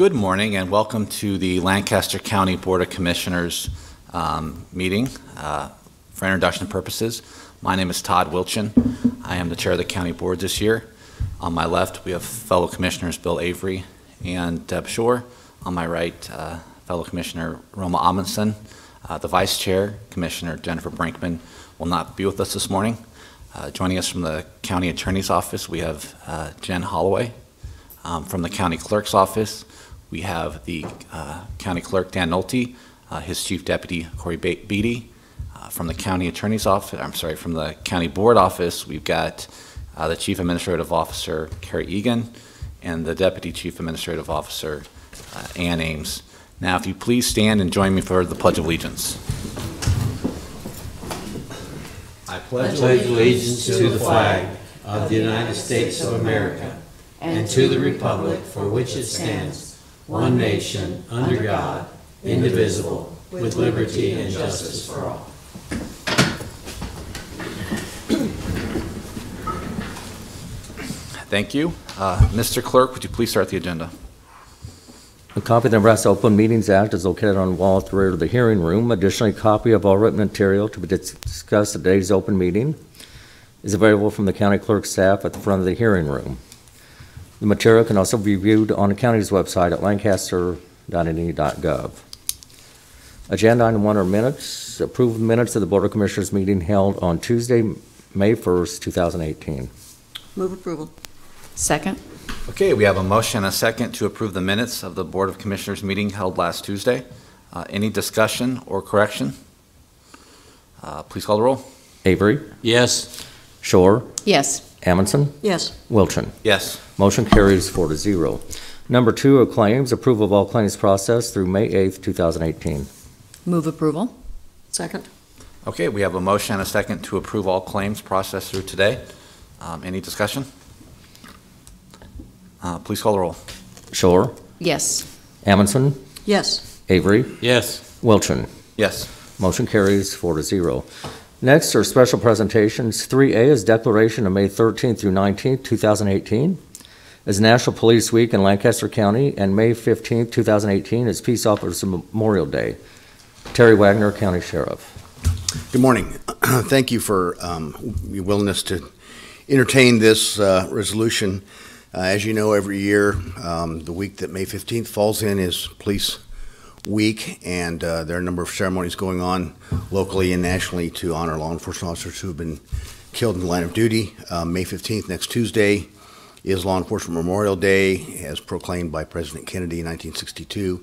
Good morning and welcome to the Lancaster County Board of Commissioners meeting. For introduction purposes, my name is Todd Wilchin. I am the chair of the county board this year. On my left, we have fellow commissioners Bill Avery and Deb Shore. On my right, fellow commissioner Roma Amundsen. The vice chair, Commissioner Jennifer Brinkman, will not be with us this morning. Joining us from the county attorney's office, we have Jen Holloway. From the county clerk's office, we have the county clerk, Dan Nolte, his chief deputy, Corey Beatty. From the county attorney's office, from the county board office, we've got the chief administrative officer, Carrie Egan, and the deputy chief administrative officer, Ann Ames. Now, if you please stand and join me for the Pledge of Allegiance. I pledge allegiance to the flag of the United States of America and to the republic for which it stands, one nation, under God, indivisible, with liberty and justice for all. Thank you. Mr. Clerk, would you please start the agenda? A copy of the Nebraska Open Meetings Act is located on the wall at the rear of the hearing room. Additionally, a copy of all written material to be discussed at today's open meeting is available from the county clerk's staff at the front of the hearing room. The material can also be viewed on the county's website at lancaster.ne.gov. Agenda item 1 are minutes. Approved minutes of the Board of Commissioners meeting held on Tuesday, May 1st, 2018. Move approval. Second. Okay, we have a motion and a second to approve the minutes of the Board of Commissioners meeting held last Tuesday. Any discussion or correction? Please call the roll. Avery? Yes. Shore? Yes. Amundsen? Yes. Wilchin? Yes. Motion carries 4-0. Number 2 are claims. Approval of all claims processed through May 8th, 2018. Move approval. Second. Okay, we have a motion and a second to approve all claims processed through today. Any discussion? Please call the roll. Shore? Yes. Amundsen? Yes. Avery? Yes. Wilchin? Yes. Motion carries 4-0. Next are special presentations. 3A is declaration of May 13th through 19th, 2018 as National Police Week in Lancaster County, and May 15th, 2018 as Peace Officers Memorial Day. Terry Wagner, County Sheriff. Good morning. Thank you for your willingness to entertain this resolution. As you know, every year, the week that May 15th falls in is Police Week, and there are a number of ceremonies going on locally and nationally to honor law enforcement officers who have been killed in the line of duty. May 15th, next Tuesday, is Law Enforcement Memorial Day, as proclaimed by President Kennedy in 1962.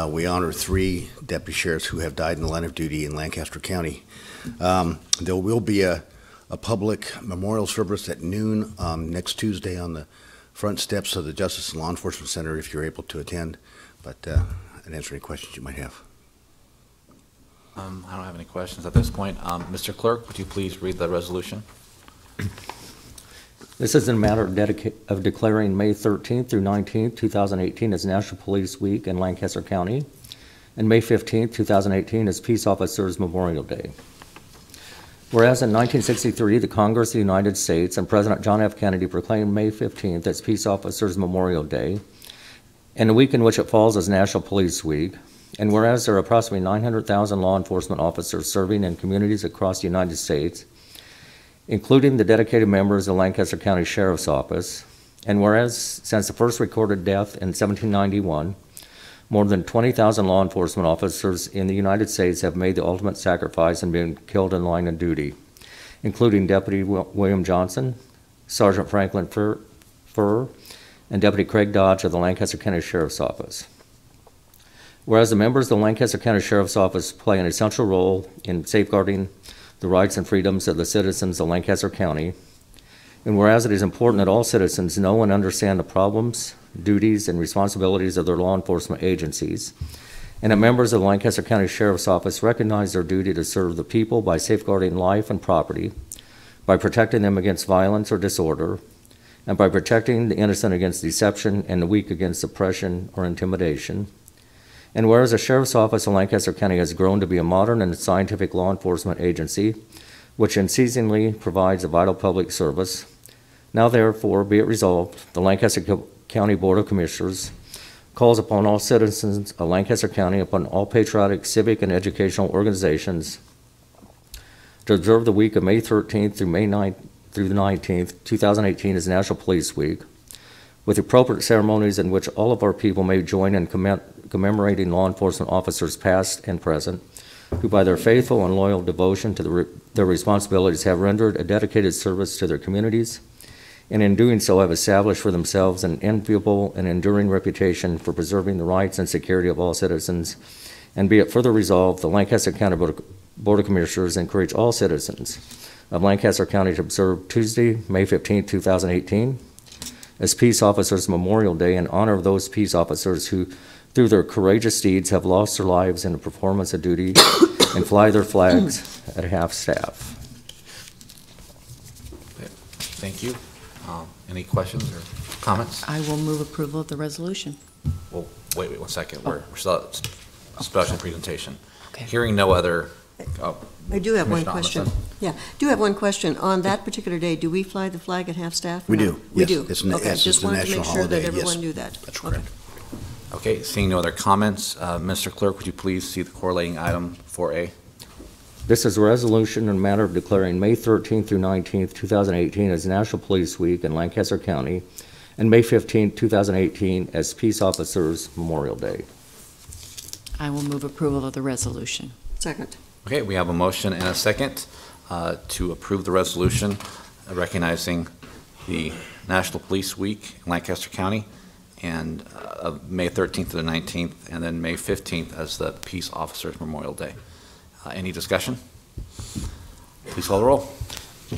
We honor 3 deputy sheriffs who have died in the line of duty in Lancaster County. There will be a public memorial service at noon next Tuesday on the front steps of the Justice and Law Enforcement Center if you're able to attend, but I'd answer any questions you might have. I don't have any questions at this point. Mr. Clerk, would you please read the resolution? This is in a matter of declaring May 13th through 19th, 2018 as National Police Week in Lancaster County, and May 15th, 2018 as Peace Officers Memorial Day. Whereas in 1963, the Congress of the United States and President John F. Kennedy proclaimed May 15th as Peace Officers Memorial Day, and the week in which it falls as National Police Week, and whereas there are approximately 900,000 law enforcement officers serving in communities across the United States, including the dedicated members of the Lancaster County Sheriff's Office, and whereas since the first recorded death in 1791, more than 20,000 law enforcement officers in the United States have made the ultimate sacrifice and been killed in line of duty, including Deputy William Johnson, Sergeant Franklin Furr, and Deputy Craig Dodge of the Lancaster County Sheriff's Office. Whereas the members of the Lancaster County Sheriff's Office play an essential role in safeguarding the rights and freedoms of the citizens of Lancaster County, and whereas it is important that all citizens know and understand the problems, duties, and responsibilities of their law enforcement agencies, and that members of the Lancaster County Sheriff's Office recognize their duty to serve the people by safeguarding life and property, by protecting them against violence or disorder, and by protecting the innocent against deception and the weak against oppression or intimidation. And whereas the Sheriff's Office in Lancaster County has grown to be a modern and scientific law enforcement agency, which unceasingly provides a vital public service, now therefore be it resolved, the Lancaster County Board of Commissioners calls upon all citizens of Lancaster County, upon all patriotic, civic, and educational organizations to observe the week of May 13th through May 9th through the 19th, 2018 as National Police Week, with appropriate ceremonies in which all of our people may join in commemorating law enforcement officers past and present, who by their faithful and loyal devotion to their responsibilities have rendered a dedicated service to their communities, and in doing so have established for themselves an enviable and enduring reputation for preserving the rights and security of all citizens. And be it further resolved, the Lancaster County Board of Commissioners encourage all citizens of Lancaster County to observe Tuesday, May 15, 2018, as Peace Officers Memorial Day in honor of those peace officers who, through their courageous deeds, have lost their lives in the performance of duty and fly their flags at half-staff. Thank you. Any questions or comments? I will move approval of the resolution. Well, wait 1 second. We're still at special presentation. Okay. Hearing no other. I do have one Commissioner question. Amundsen? Yeah, do have one question. On that particular day, do we fly the flag at half-staff? We No. do. We Yes, do? it's Okay, it's just the wanted to national make sure holiday, that yes. everyone knew that. That's Okay. correct. Okay, seeing no other comments, Mr. Clerk, would you please see the correlating item 4A? This is a resolution in the matter of declaring May 13th through 19th, 2018 as National Police Week in Lancaster County, and May 15th, 2018 as Peace Officers Memorial Day. I will move approval of the resolution. Second. Okay, we have a motion and a second to approve the resolution recognizing the National Police Week in Lancaster County and May 13th to the 19th, and then May 15th as the Peace Officers Memorial Day. Any discussion? Please call the roll.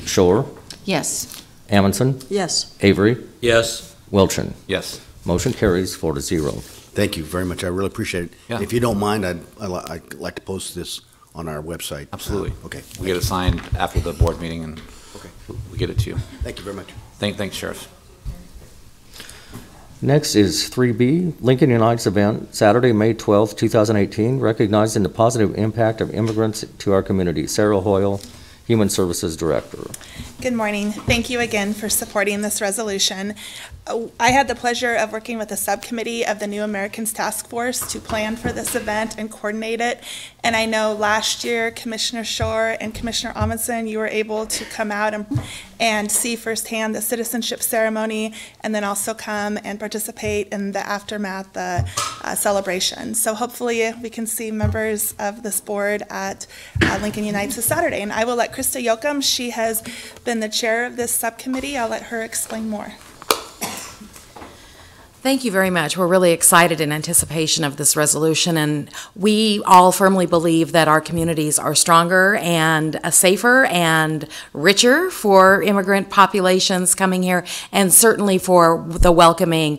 Shore, Yes. Amundson, Yes. Avery, Yes. Wilchin. Yes. Motion carries 4-0. Thank you very much. I really appreciate it. Yeah. If you don't mind, I'd like to post this on our website. Absolutely. Okay. We get it signed after the board meeting, and we get it to you. Thank you very much. Thanks, Sheriff. Next is 3B, Lincoln Unites event, Saturday, May 12th, 2018, recognizing the positive impact of immigrants to our community. Sarah Hoyle, Human Services Director. Good morning. Thank you again for supporting this resolution. I had the pleasure of working with a subcommittee of the New Americans Task Force to plan for this event and coordinate it. And I know last year, Commissioner Shore and Commissioner Amundsen, you were able to come out and see firsthand the citizenship ceremony, and then also come and participate in the aftermath, the celebration. So hopefully we can see members of this board at Lincoln Unites this Saturday. And I will let Krista Yoakum, she has been the chair of this subcommittee. I'll let her explain more. Thank you very much. We're really excited in anticipation of this resolution, and we all firmly believe that our communities are stronger and safer and richer for immigrant populations coming here, and certainly for the welcoming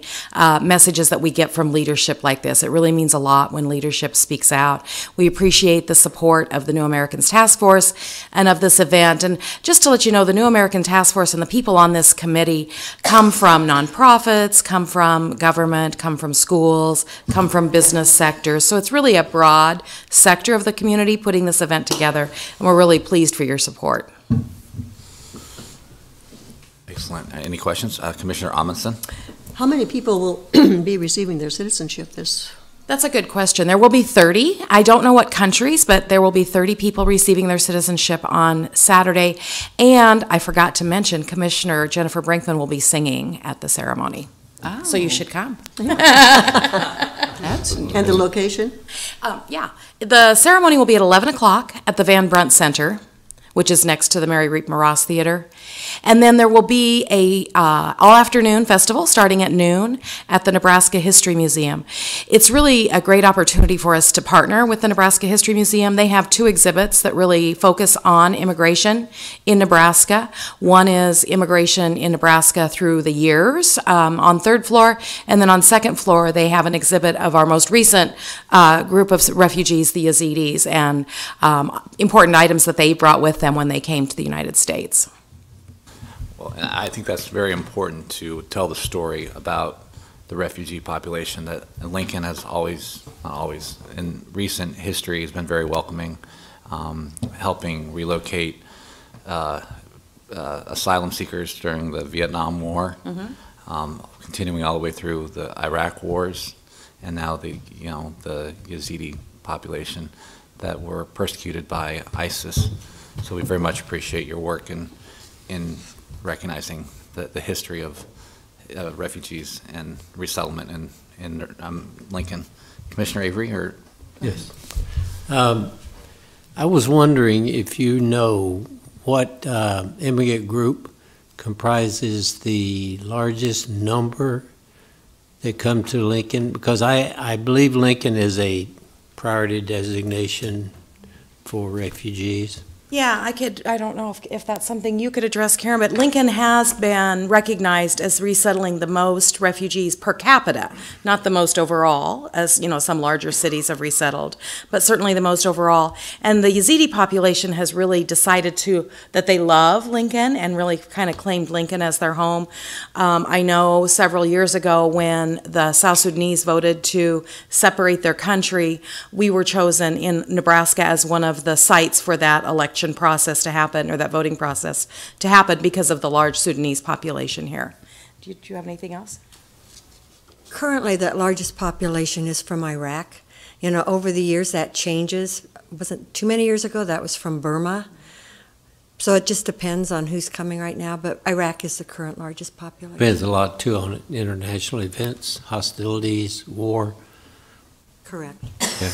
messages that we get from leadership like this. It really means a lot when leadership speaks out. We appreciate the support of the New Americans Task Force and of this event. And just to let you know, the New American Task Force and the people on this committee come from nonprofits, come from government, come from schools, come from business sectors. So it's really a broad sector of the community putting this event together, and we're really pleased for your support. Excellent. Any questions? Commissioner Amundsen? How many people will be receiving their citizenship this? That's a good question. There will be 30. I don't know what countries, but there will be 30 people receiving their citizenship on Saturday. And I forgot to mention, Commissioner Jennifer Brinkman will be singing at the ceremony. Oh. So you should come. That's And the location? Yeah. The ceremony will be at 11 o'clock at the Van Brunt Center, which is next to the Mary Reap Moross Theater. And then there will be a all-afternoon festival starting at noon at the Nebraska History Museum. It's really a great opportunity for us to partner with the Nebraska History Museum. They have two exhibits that really focus on immigration in Nebraska. One is immigration in Nebraska through the years on third floor, and then on second floor they have an exhibit of our most recent group of refugees, the Yazidis, and important items that they brought with them when they came to the United States. Well, and I think that's very important to tell the story about the refugee population that Lincoln has always, not always, in recent history has been very welcoming, helping relocate asylum seekers during the Vietnam War, continuing all the way through the Iraq wars, and now the Yazidi population that were persecuted by ISIS. So we very much appreciate your work in recognizing the history of refugees and resettlement in Lincoln. Commissioner Avery, or? Yes. I was wondering if you know what immigrant group comprises the largest number that come to Lincoln, because I believe Lincoln is a priority designation for refugees. Yeah, I don't know if that's something you could address, Karen, but Lincoln has been recognized as resettling the most refugees per capita, not the most overall, as, some larger cities have resettled, but certainly the most overall. And the Yazidi population has really decided that they love Lincoln and really kind of claimed Lincoln as their home. I know several years ago when the South Sudanese voted to separate their country, we were chosen in Nebraska as one of the sites for that election process to happen, or that voting process to happen, because of the large Sudanese population here. Do you have anything else? Currently, the largest population is from Iraq. Over the years that changes. Wasn't too many years ago that was from Burma. So it just depends on who's coming right now, but Iraq is the current largest population. Depends a lot too on international events, hostilities, war. Correct. Yeah.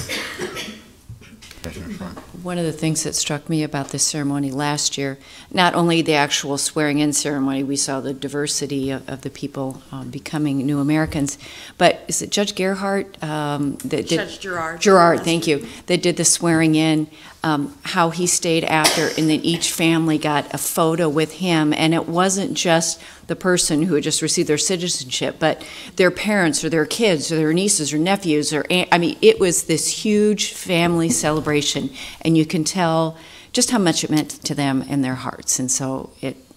One of the things that struck me about this ceremony last year, not only the actual swearing-in ceremony, we saw the diversity of the people becoming new Americans, but is it Judge Gerhardt? Judge Gerard. Gerard, thank you, that did the swearing-in, how he stayed after, and then each family got a photo with him, and it wasn't just the person who had just received their citizenship, but their parents or their kids or their nieces or nephews, it was this huge family celebration, and you can tell just how much it meant to them and their hearts. And so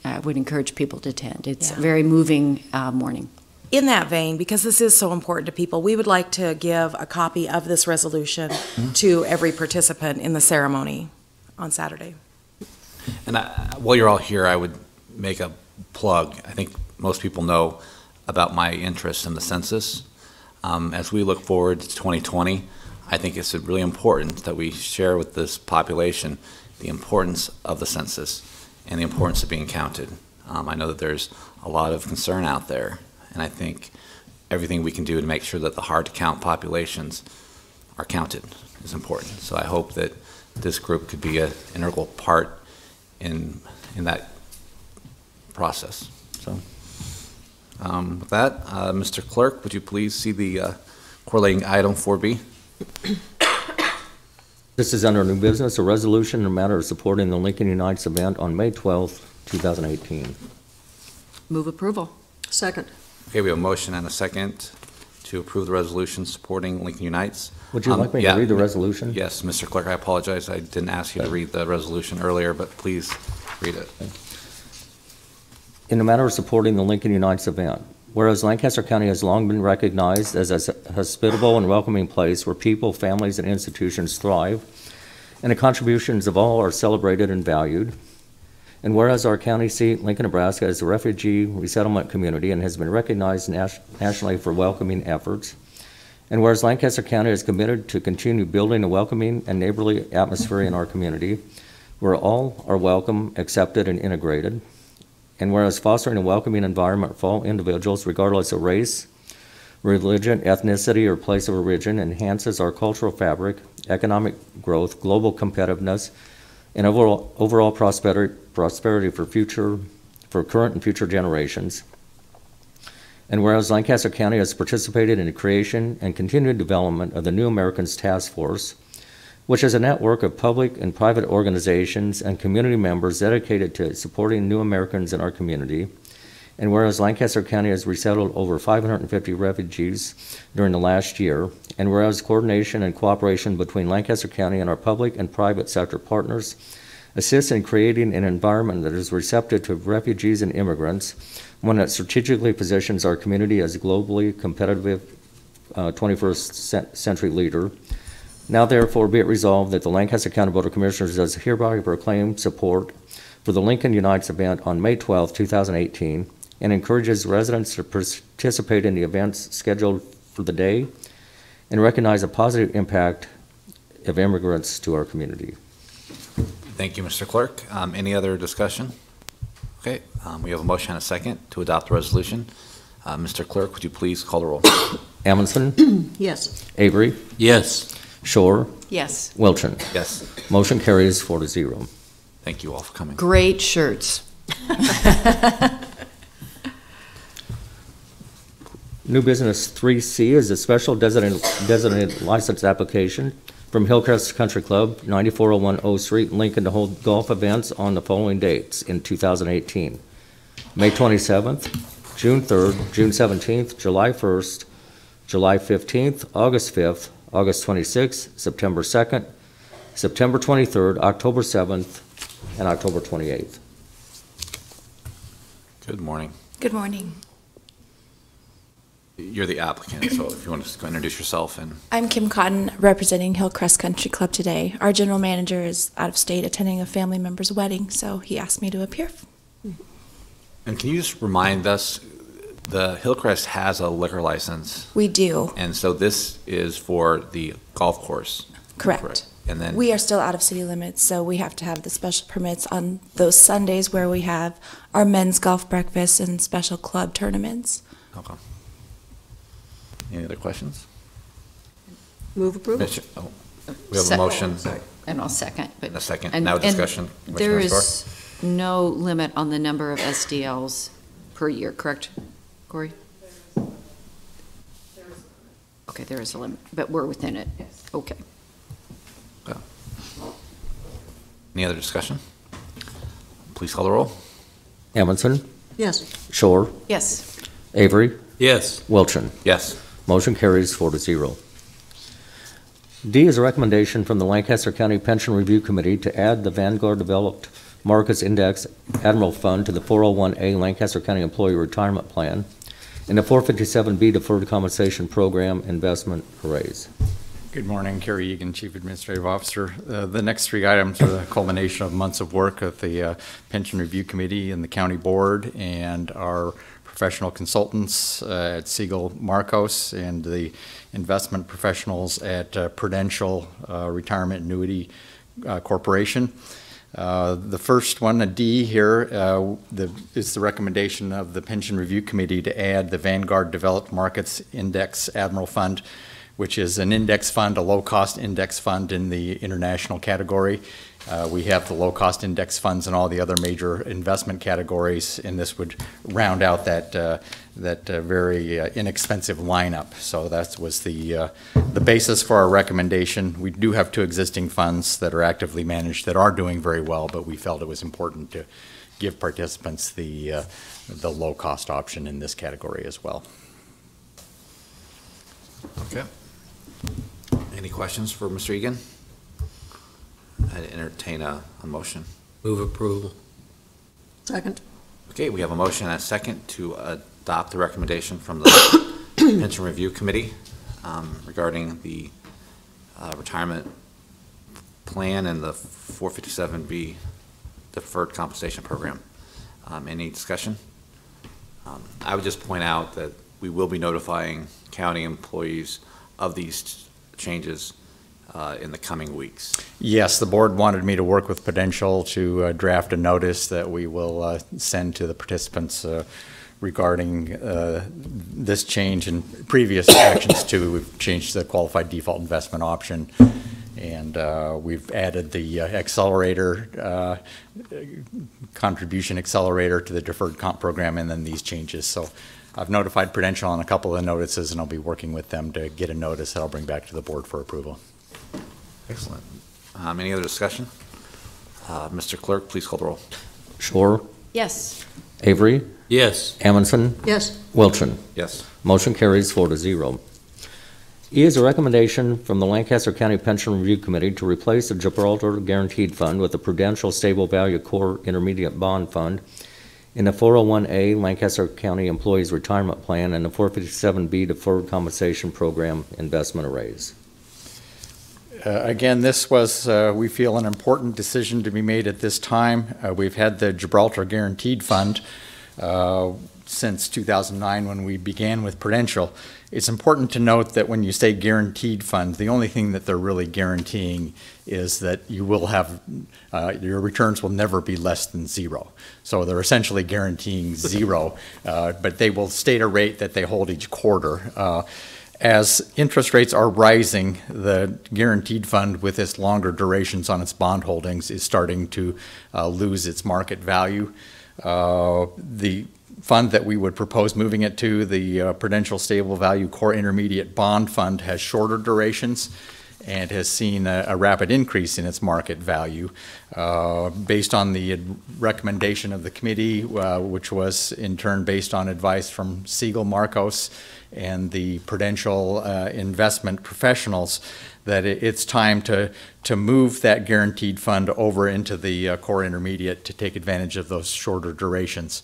I would encourage people to attend. It's a very moving morning. In that vein, because this is so important to people, we would like to give a copy of this resolution to every participant in the ceremony on Saturday. And while you're all here, I would make a plug. I think most people know about my interest in the census. As we look forward to 2020, I think it's really important that we share with this population the importance of the census and the importance of being counted. I know that there's a lot of concern out there, and I think everything we can do to make sure that the hard-to-count populations are counted is important. So I hope that this group could be an integral part in that process. So with that, Mr. Clerk, would you please see the correlating item 4B? This is under new business, a resolution in a matter of supporting the Lincoln Unites event on May 12th, 2018. Move approval. Second. Okay, we have a motion and a second to approve the resolution supporting Lincoln Unites. Would you like me to read the resolution? Yes, Mr. Clerk, I apologize. I didn't ask you to read the resolution earlier, but please read it. In the matter of supporting the Lincoln Unites event, whereas Lancaster County has long been recognized as a hospitable and welcoming place where people, families, and institutions thrive, and the contributions of all are celebrated and valued, and whereas our county seat, Lincoln, Nebraska, is a refugee resettlement community and has been recognized nationally for welcoming efforts, and whereas Lancaster County is committed to continue building a welcoming and neighborly atmosphere in our community, where all are welcome, accepted, and integrated, and whereas fostering a welcoming environment for all individuals, regardless of race, religion, ethnicity, or place of origin, enhances our cultural fabric, economic growth, global competitiveness, and overall prosperity for current and future generations. And whereas Lancaster County has participated in the creation and continued development of the New Americans Task Force, which is a network of public and private organizations and community members dedicated to supporting new Americans in our community. And whereas Lancaster County has resettled over 550 refugees during the last year, and whereas coordination and cooperation between Lancaster County and our public and private sector partners assists in creating an environment that is receptive to refugees and immigrants, one that strategically positions our community as a globally competitive 21st century leader. Now therefore be it resolved that the Lancaster County Board of Commissioners does hereby proclaim support for the Lincoln Unites event on May 12, 2018, and encourages residents to participate in the events scheduled for the day, and recognize a positive impact of immigrants to our community. Thank you, Mr. Clerk. Any other discussion? Okay, we have a motion and a second to adopt the resolution. Mr. Clerk, would you please call the roll? Amundson, Yes. Avery, Yes. Shore, Yes. Wilchin. Yes. Motion carries 4-0. Thank you all for coming. Great shirts. New business 3C is a special designated license application from Hillcrest Country Club, 9401 O Street, Lincoln, to hold golf events on the following dates in 2018. May 27th, June 3rd, June 17th, July 1st, July 15th, August 5th, August 26th, September 2nd, September 23rd, October 7th, and October 28th. Good morning. Good morning. You're the applicant, so if you want to just go introduce yourself and I'm Kim Cotton, representing Hillcrest Country Club today. Our general manager is out of state attending a family member's wedding, so he asked me to appear. can you just remind us, the Hillcrest has a liquor license, We do, and so this is for the golf course. correct. And then, We are still out of city limits, so we have to have the special permits on those Sundays where we have our men's golf breakfasts and special club tournaments. okay. Any other questions? Move approval. We have a motion And I'll second. and a second. And- Now and discussion. There Commissioner is no limit on the number of SDLs per year, correct, Corey? Okay, there is a limit, but we're within it. Yes. Okay. Any other discussion? Please call the roll. Amundson, Yes. Shore, Yes. Avery, Yes. Wilchin. Yes. Motion carries 4-0. D is a recommendation from the Lancaster County Pension Review Committee to add the Vanguard Developed Markets Index Admiral Fund to the 401A Lancaster County Employee Retirement Plan and the 457B Deferred Compensation Program investment arrays. Good morning, Kerry Egan, Chief Administrative Officer. The next three items are the culmination of months of work of the Pension Review Committee and the County Board and our professional consultants at Siegel Marcos and the investment professionals at Prudential Retirement Annuity Corporation. The first one, a D here, is the recommendation of the Pension Review Committee to add the Vanguard Developed Markets Index Admiral Fund, which is an index fund, a low-cost index fund in the international category. We have the low-cost index funds in all the other major investment categories, and this would round out that very inexpensive lineup. So that was the basis for our recommendation. We do have two existing funds that are actively managed that are doing very well, but we felt it was important to give participants the low-cost option in this category as well. Okay. Any questions for Mr. Egan? I'd entertain a motion. Move approval. Second. Okay, we have a motion and a second to adopt the recommendation from the Pension Review Committee regarding the retirement plan and the 457B Deferred Compensation Program. Any discussion? I would just point out that we will be notifying county employees of these changes in the coming weeks. Yes, the board wanted me to work with Prudential to draft a notice that we will send to the participants regarding this change and previous actions too. We've changed the qualified default investment option, and we've added the accelerator, contribution accelerator to the deferred comp program, and then these changes. So I've notified Prudential on a couple of notices, and I'll be working with them to get a notice that I'll bring back to the board for approval. Excellent. Any other discussion? Mr. Clerk, please call the roll. Shore, Yes. Avery, Yes. Amundson, Yes. Wilchin. Yes. Motion carries 4-0. E is a recommendation from the Lancaster County Pension Review Committee to replace the Gibraltar Guaranteed Fund with the Prudential Stable Value Core Intermediate Bond Fund in the 401A Lancaster County Employees Retirement Plan and the 457B Deferred Compensation Program investment arrays. Again, this was, we feel, an important decision to be made at this time. We've had the Gibraltar Guaranteed Fund since 2009 when we began with Prudential. It's important to note that when you say guaranteed funds, the only thing that they're really guaranteeing is that you will have, your returns will never be less than zero. So they're essentially guaranteeing zero, but they will state a rate that they hold each quarter. As interest rates are rising, the guaranteed fund with its longer durations on its bond holdings is starting to lose its market value. The fund that we would propose moving it to, the Prudential Stable Value Core Intermediate Bond Fund, has shorter durations and has seen a rapid increase in its market value. Based on the recommendation of the committee, which was in turn based on advice from Siegel Marcos and the Prudential investment professionals, that it's time to move that guaranteed fund over into the core intermediate to take advantage of those shorter durations.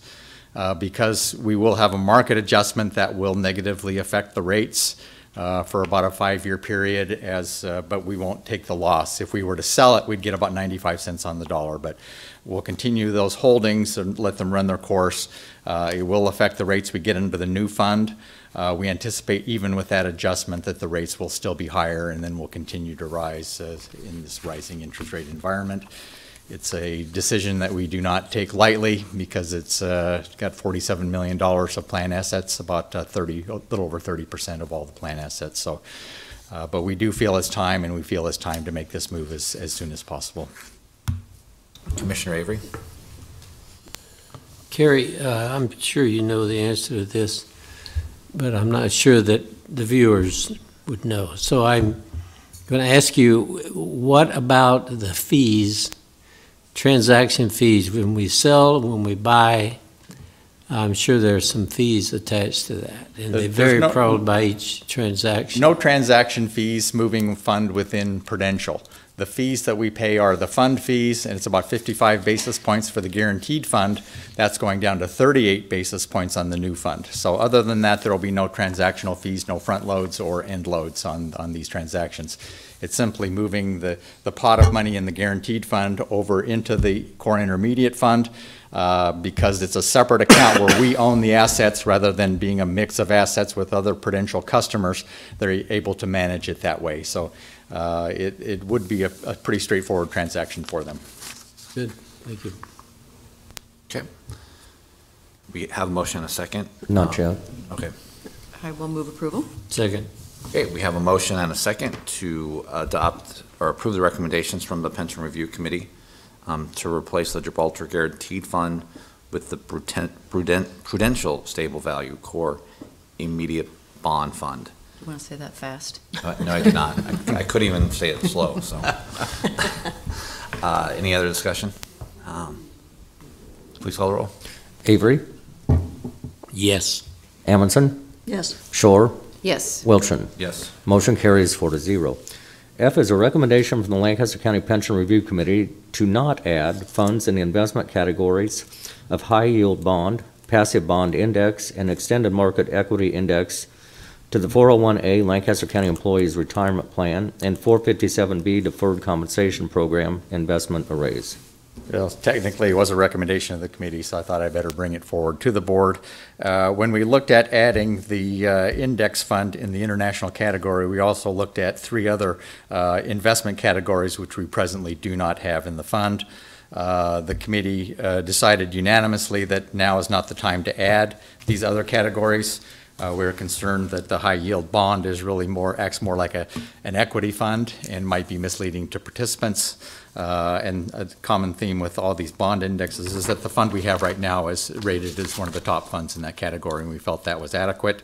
Because we will have a market adjustment that will negatively affect the rates for about a 5-year period, but we won't take the loss. If we were to sell it, we'd get about 95 cents on the dollar, but we'll continue those holdings and let them run their course. It will affect the rates we get into the new fund. We anticipate even with that adjustment that the rates will still be higher and then will continue to rise in this rising interest rate environment. It's a decision that we do not take lightly because it's got $47 million of plan assets, about a little over 30% of all the plan assets. So, but we do feel it's time, and we feel it's time to make this move as soon as possible. Commissioner Avery? Carrie, I'm sure you know the answer to this, but I'm not sure that the viewers would know. So I'm going to ask you, what about the fees, transaction fees, when we sell, when we buy? I'm sure there are some fees attached to that, and they vary probably by each transaction. No transaction fees moving fund within Prudential. The fees that we pay are the fund fees, and it's about 55 basis points for the guaranteed fund. That's going down to 38 basis points on the new fund. So other than that, there will be no transactional fees, no front loads or end loads on these transactions. It's simply moving the pot of money in the guaranteed fund over into the core intermediate fund because it's a separate account where we own the assets rather than being a mix of assets with other Prudential customers. They're able to manage it that way. So it would be a pretty straightforward transaction for them. Good, thank you. Okay. We have a motion and a second. Not yet. Okay. I will move approval. Second. Okay, we have a motion and a second to adopt or approve the recommendations from the Pension Review Committee to replace the Gibraltar Guaranteed Fund with the Prudential Stable Value Core Immediate Bond Fund. You want to say that fast? No, I did not. I couldn't even say it slow. So, any other discussion? Please call the roll. Avery, Yes. Amundson, Yes. Shore, Yes. Wilchin. Yes. Motion carries 4-0. F is a recommendation from the Lancaster County Pension Review Committee to not add funds in the investment categories of high yield bond, passive bond index, and extended market equity index to the 401A Lancaster County Employees Retirement Plan and 457B Deferred Compensation Program investment arrays. Well, technically, it was a recommendation of the committee, so I thought I'd better bring it forward to the board. When we looked at adding the index fund in the international category, we also looked at 3 other investment categories which we presently do not have in the fund. The committee decided unanimously that now is not the time to add these other categories. We're concerned that the high yield bond is really acts more like an equity fund and might be misleading to participants. And a common theme with all these bond indexes is that the fund we have right now is rated as one of the top funds in that category, and we felt that was adequate.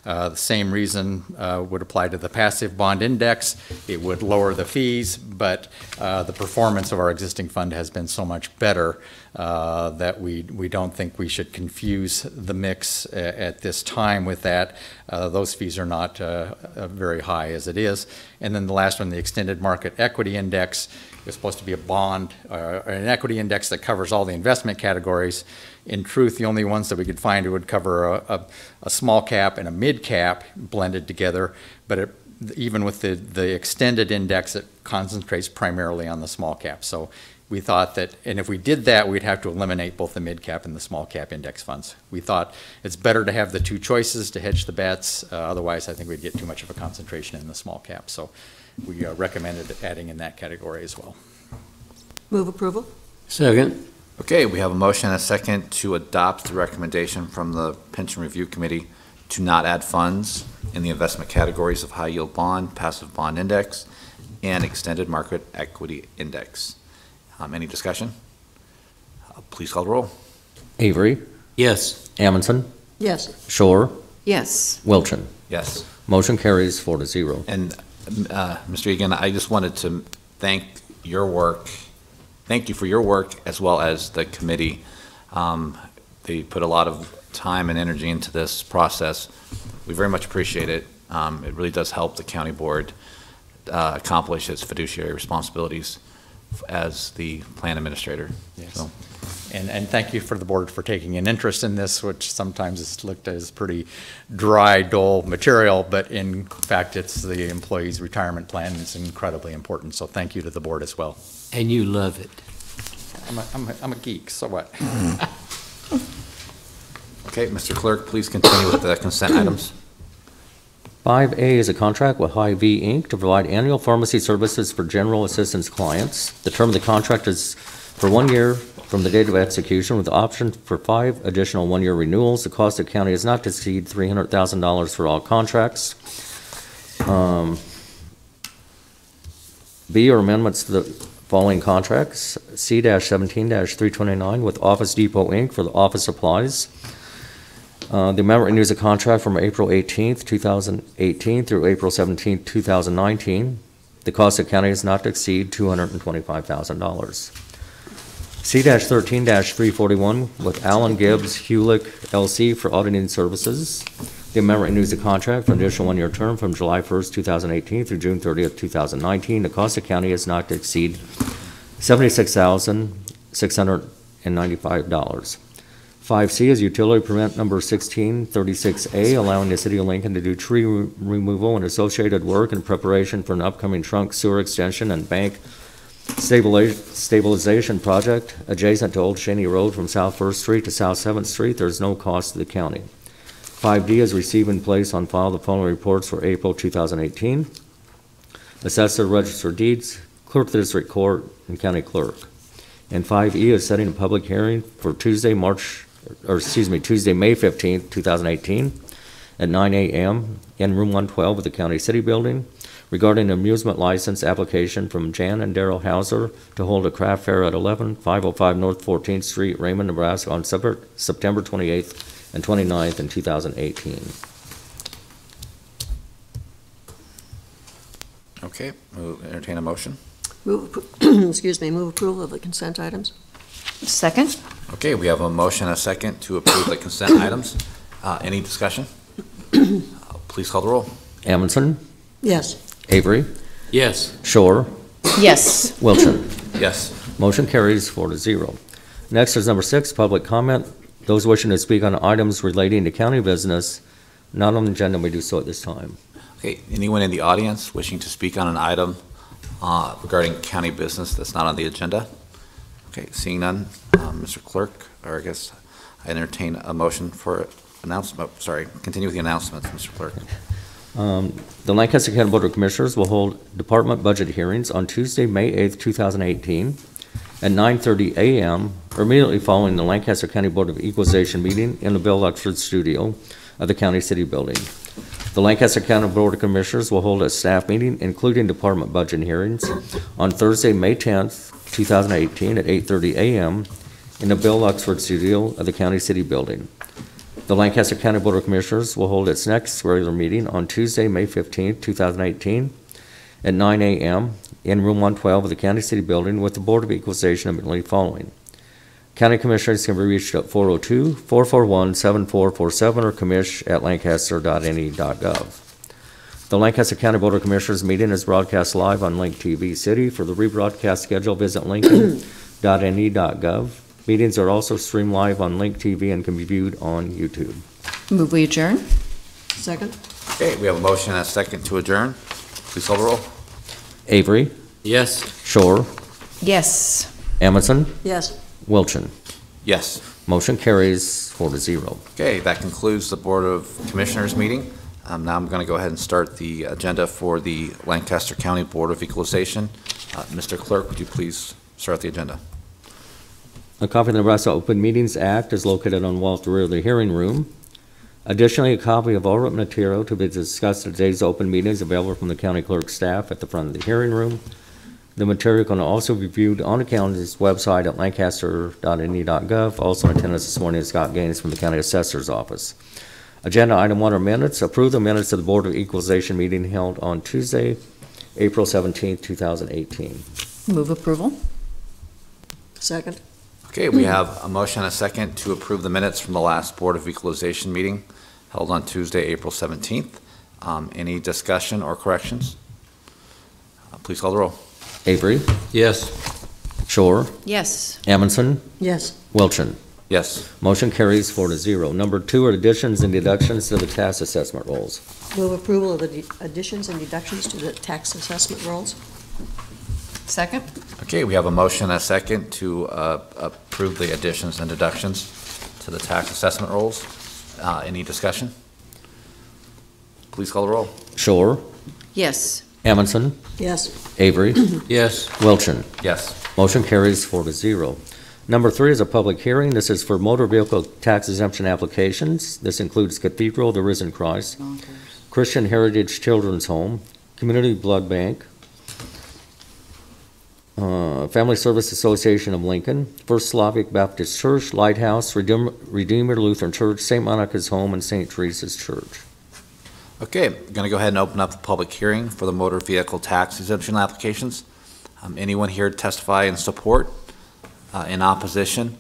The same reason would apply to the passive bond index. It would lower the fees, but the performance of our existing fund has been so much better that we don't think we should confuse the mix at this time with that. Those fees are not very high as it is. And then the last one, the extended market equity index, is supposed to be a bond or an equity index that covers all the investment categories. In truth, the only ones that we could find would cover a small cap and a mid cap blended together, but even with the extended index, it concentrates primarily on the small cap. So we thought that, and if we did that, we'd have to eliminate both the mid-cap and the small-cap index funds. We thought it's better to have the two choices to hedge the bets. Otherwise, I think we'd get too much of a concentration in the small cap. So we recommended adding in that category as well. Move approval? Second. Okay, we have a motion and a second to adopt the recommendation from the Pension Review Committee to not add funds in the investment categories of high yield bond, passive bond index, and extended market equity index. Any discussion? Please call the roll. Avery, Yes. Amundson, Yes. Shore, Yes. Wilchin. Yes. Motion carries 4-0. And Mr. Egan, I just wanted to thank your work. Thank you for your work as well as the committee. They put a lot of time and energy into this process. We very much appreciate it. It really does help the county board accomplish its fiduciary responsibilities as the plan administrator. Yes. So. And thank you for the board for taking an interest in this, which sometimes is looked as pretty dry, dull material, but in fact, it's the employee's retirement plan. It's incredibly important. So thank you to the board as well. And you love it. I'm a geek, so what? Okay, Mr. Clerk, please continue with the consent items. 5A is a contract with Hy-Vee Inc. to provide annual pharmacy services for general assistance clients. The term of the contract is for 1 year from the date of execution with the option for 5 additional 1-year renewals. The cost of the county is not to exceed $300,000 for all contracts. B are amendments to the following contracts. C-17-329 with Office Depot Inc. for the office supplies. The amendment renews a contract from April 18th, 2018 through April 17th, 2019. The cost of the county is not to exceed $225,000. C-13-341 with Allen Gibbs Hewlick LC for auditing services. The amendment renews the contract for an additional 1-year term from July 1st, 2018 through June 30th, 2019. The cost of the county is not to exceed $76,695. 5C is utility permit number 1636A, allowing the city of Lincoln to do tree removal and associated work in preparation for an upcoming trunk sewer extension and bank stabilization project adjacent to Old Cheney Road from South First Street to South 7th Street. There's no cost to the county. 5D is receive and place on file the following reports for April 2018. Assessor, Register of Deeds, Clerk of the District Court, and County Clerk. And 5E is setting a public hearing for Tuesday, May 15th, 2018 at 9 a.m. in Room 112 of the County City Building regarding an amusement license application from Jan and Daryl Hauser to hold a craft fair at 11505 North 14th Street, Raymond, Nebraska on September 28th and 29th in 2018. Okay, we'll entertain a motion. Move approval of the consent items? Second? Okay, we have a motion and a second to approve the consent items. Any discussion? Please call the roll. Amundson, Yes. Avery, Yes. Shore, Yes. Wilchin. Yes. Motion carries 4-0. Next is number 6, public comment. Those wishing to speak on items relating to county business not on the agenda may do so at this time. Okay, anyone in the audience wishing to speak on an item regarding county business that's not on the agenda? Okay, seeing none, Mr. Clerk, or I guess I entertain a motion for announcement. Sorry, continue with the announcements, Mr. Clerk. The Lancaster County Board of Commissioners will hold department budget hearings on Tuesday, May 8th, 2018 at 9:30 a.m. or immediately following the Lancaster County Board of Equalization meeting in the Bill Luxford studio of the County City Building. The Lancaster County Board of Commissioners will hold a staff meeting, including department budget hearings, on Thursday, May 10th, 2018 at 8:30 a.m. in the Bill Luxford studio of the County City Building. The Lancaster County Board of Commissioners will hold its next regular meeting on Tuesday, May 15th, 2018 at 9 a.m. in Room 112 of the County City Building with the Board of Equalization immediately following. County Commissioners can be reached at 402-441-7447 or commish@lancaster.ne.gov. The Lancaster County Board of Commissioners meeting is broadcast live on Link TV City. For the rebroadcast schedule, visit lincoln.ne.gov. Meetings are also streamed live on Link TV and can be viewed on YouTube. Move we adjourn? Second? Okay, we have a motion and a second to adjourn. Please call the roll. Avery, Yes. Shore, Yes. Amundson, Yes. Wilchin. Yes. Motion carries 4-0. Okay, that concludes the Board of Commissioners meeting. Now I'm going to go ahead and start the agenda for the Lancaster County Board of Equalization. Mr. Clerk, would you please start the agenda? A copy of the Nebraska Open Meetings Act is located on the wall at the rear of the hearing room. Additionally, a copy of all written material to be discussed at today's open meeting is available from the county clerk's staff at the front of the hearing room. The material can also be viewed on the county's website at lancaster.ne.gov. Also in attendance this morning is Scott Gaines from the county assessor's office. Agenda item 1 are minutes. Approve the minutes of the Board of Equalization meeting held on Tuesday, April 17th, 2018. Move approval? Second. Okay, we have a motion and a second to approve the minutes from the last Board of Equalization meeting held on Tuesday, April 17th. Any discussion or corrections? Please call the roll. Avery, Yes. Shore, Yes. Amundson, Yes. Wilchin. Yes. Motion carries 4-0. Number 2 are additions and deductions to the tax assessment rolls. Move approval of the additions and deductions to the tax assessment rolls. Second? Okay, we have a motion and a second to approve the additions and deductions to the tax assessment rolls. Any discussion? Please call the roll. Shore, Yes. Amundson, Yes. Avery, Yes. Wilchin. Yes. Motion carries 4-0. Number 3 is a public hearing. This is for motor vehicle tax exemption applications. This includes Cathedral of the Risen Christ, Christian Heritage Children's Home, Community Blood Bank, Family Service Association of Lincoln, First Slavic Baptist Church, Lighthouse, Redeemer Lutheran Church, St. Monica's Home, and St. Teresa's Church. Okay, I'm going to go ahead and open up the public hearing for the motor vehicle tax exemption applications. Anyone here to testify in support, in opposition,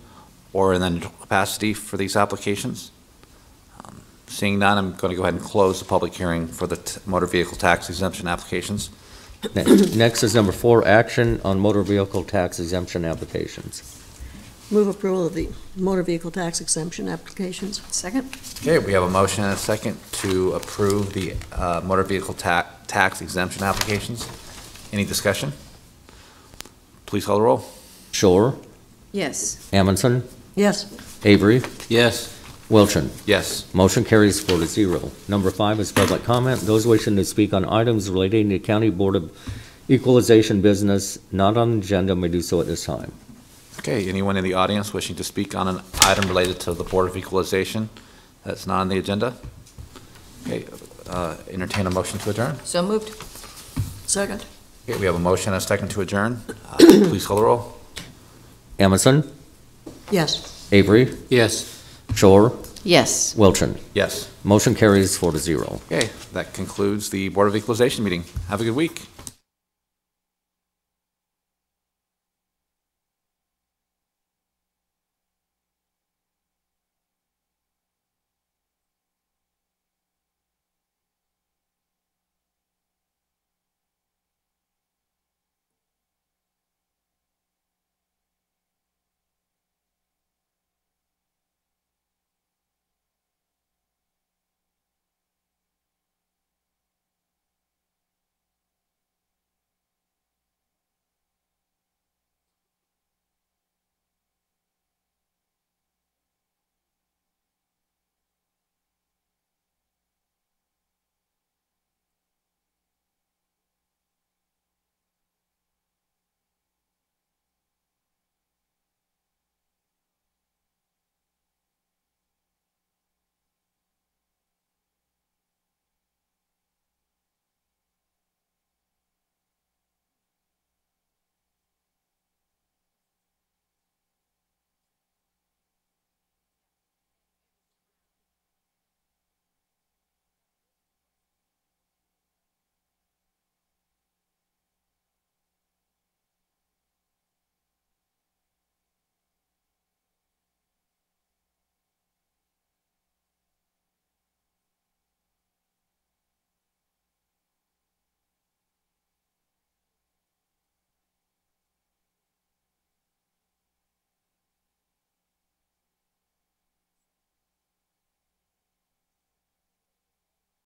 or in a neutral capacity for these applications? Seeing none, I'm going to go ahead and close the public hearing for the motor vehicle tax exemption applications. Next is number 4, action on motor vehicle tax exemption applications. Move approval of the motor vehicle tax exemption applications. Second? Okay, we have a motion and a second to approve the motor vehicle tax exemption applications. Any discussion? Please call the roll. Shore, Yes. Amundson, Yes. Avery, Yes. Wilchin. Yes. Motion carries 4-0. Number 5 is public comment. Those wishing to speak on items relating to County Board of Equalization business not on the agenda may do so at this time. Okay, anyone in the audience wishing to speak on an item related to the Board of Equalization that's not on the agenda? Okay, entertain a motion to adjourn. So moved. Second. Okay, we have a motion and a second to adjourn. Please call the roll. Amundson, Yes. Avery, Yes. Shore, Yes. Wilchin. Yes. Motion carries 4-0. Okay, that concludes the Board of Equalization meeting. Have a good week.